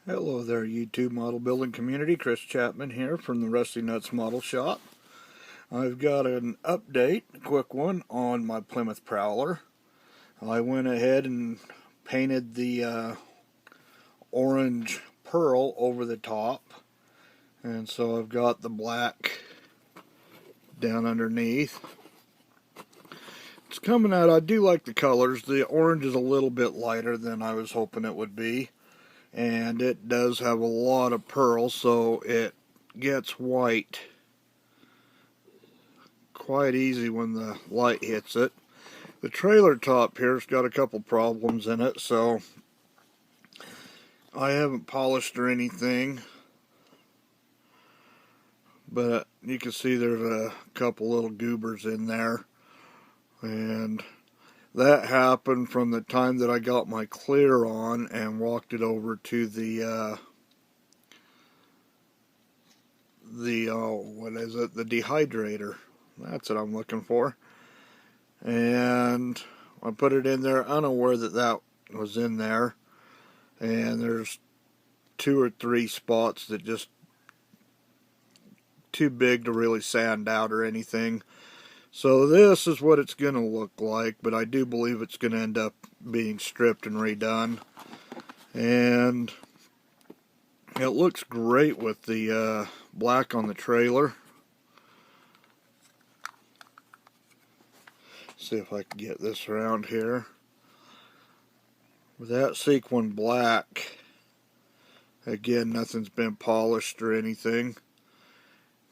Hello there, YouTube model building community. Chris Chapman here from the Rusty Nuts Model Shop. I've got an update, a quick one, on my Plymouth Prowler. I went ahead and painted the orange pearl over the top, and so I've got the black down underneath. It's coming out. I do like the colors. The orange is a little bit lighter than I was hoping it would be. And it does have a lot of pearl, so it gets white quite easy when the light hits it. The trailer top here's got a couple problems in it, so I haven't polished or anything, but you can see there's a couple little goobers in there, and that happened from the time that I got my clear on and walked it over to the what is it? The dehydrator. That's what I'm looking for. And I put it in there unaware that that was in there. And there's 2 or 3 spots that just too big to really sand out or anything. So this is what it's going to look like, but I do believe it's going to end up being stripped and redone. And it looks great with the black on the trailer. See if I can get this around here. With that sequin black, again, nothing's been polished or anything.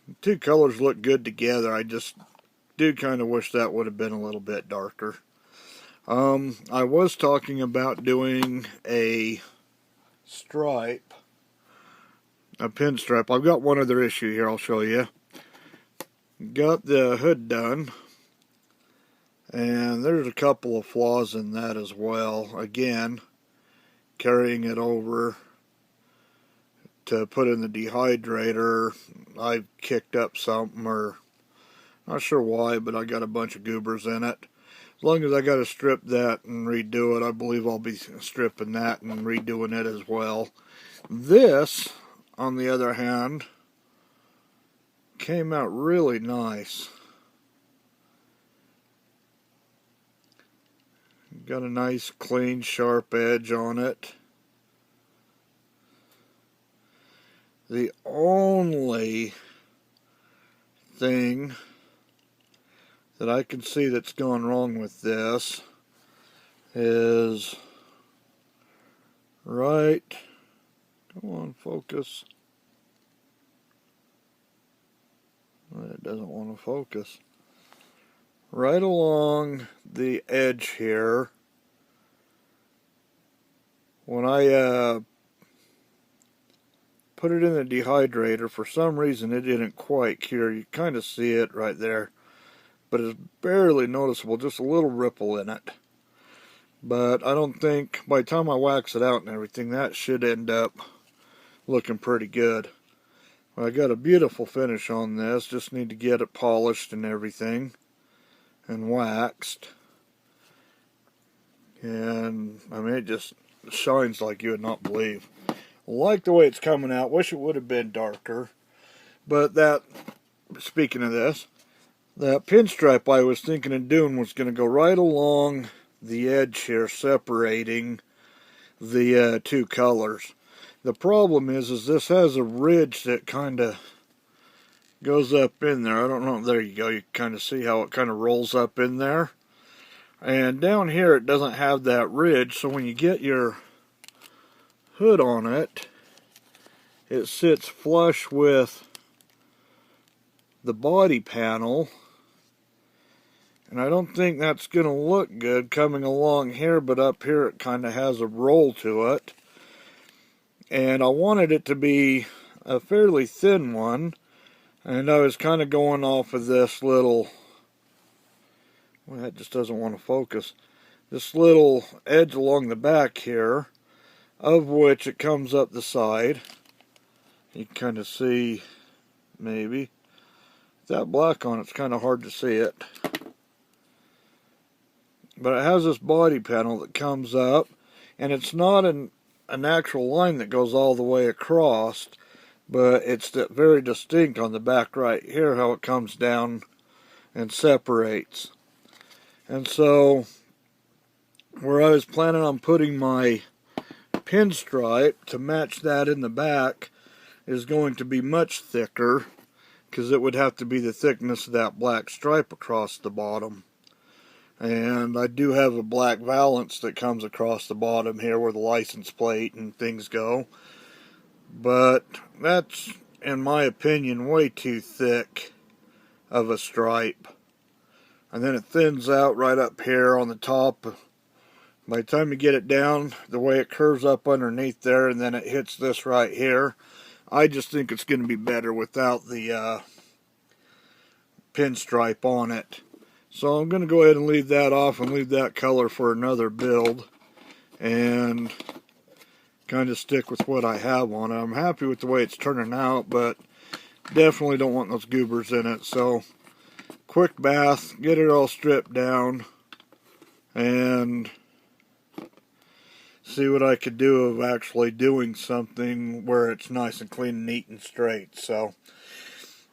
The 2 colors look good together. I just do kind of wish that would have been a little bit darker. I was talking about doing a stripe, a pinstripe. I've got one other issue here I'll show you. Got the hood done, and there's a couple of flaws in that as well. Again, carrying it over to put in the dehydrator, I kicked up something, or not sure why, but I got a bunch of goobers in it. As long as I got to strip that and redo it, I believe I'll be stripping that and redoing it as well. This, on the other hand, came out really nice. Got a nice, clean, sharp edge on it. The only thing that I can see that's gone wrong with this is right, come on, focus. It doesn't want to focus. Right along the edge here, when I put it in the dehydrator, for some reason it didn't quite cure. You kind of see it right there, but it's barely noticeable, just a little ripple in it. But I don't think, by the time I wax it out and everything, that should end up looking pretty good. I got a beautiful finish on this, just need to get it polished and everything, and waxed. And, I mean, it just shines like you would not believe. I like the way it's coming out, wish it would have been darker. But that, speaking of this, that pinstripe I was thinking of doing was going to go right along the edge here, separating the 2 colors. The problem is this has a ridge that kind of goes up in there. I don't know, there you go, you kind of see how it kind of rolls up in there. And down here it doesn't have that ridge, so when you get your hood on it, it sits flush with the body panel. And I don't think that's going to look good coming along here, but up here it kind of has a roll to it. And I wanted it to be a fairly thin one, and I was kind of going off of this little, well, that just doesn't want to focus, this little edge along the back here, of which it comes up the side. You can kind of see, maybe. That black on it's kind of hard to see it. But it has this body panel that comes up, and it's not an an actual line that goes all the way across, but it's very distinct on the back right here how it comes down and separates. And so where I was planning on putting my pinstripe to match that in the back is going to be much thicker, because it would have to be the thickness of that black stripe across the bottom. And I do have a black valance that comes across the bottom here where the license plate and things go. But that's, in my opinion, way too thick of a stripe. And then it thins out right up here on the top. By the time you get it down, the way it curves up underneath there and then it hits this right here, I just think it's going to be better without the pinstripe on it. So I'm going to go ahead and leave that off and leave that color for another build and kind of stick with what I have on it. I'm happy with the way it's turning out, but definitely don't want those goobers in it. So quick bath, get it all stripped down, and see what I could do of actually doing something where it's nice and clean and neat and straight. So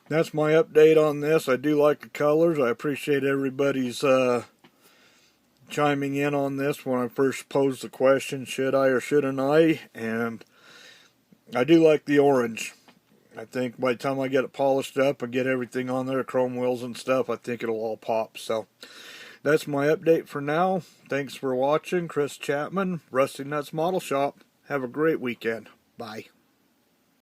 that's my update on this. I do like the colors. I appreciate everybody's chiming in on this when I first posed the question, should I or shouldn't I? And I do like the orange. I think by the time I get it polished up and get everything on there, chrome wheels and stuff, I think it'll all pop. So that's my update for now. Thanks for watching. Chris Chapman, Rusty Nuts Model Shop. Have a great weekend. Bye.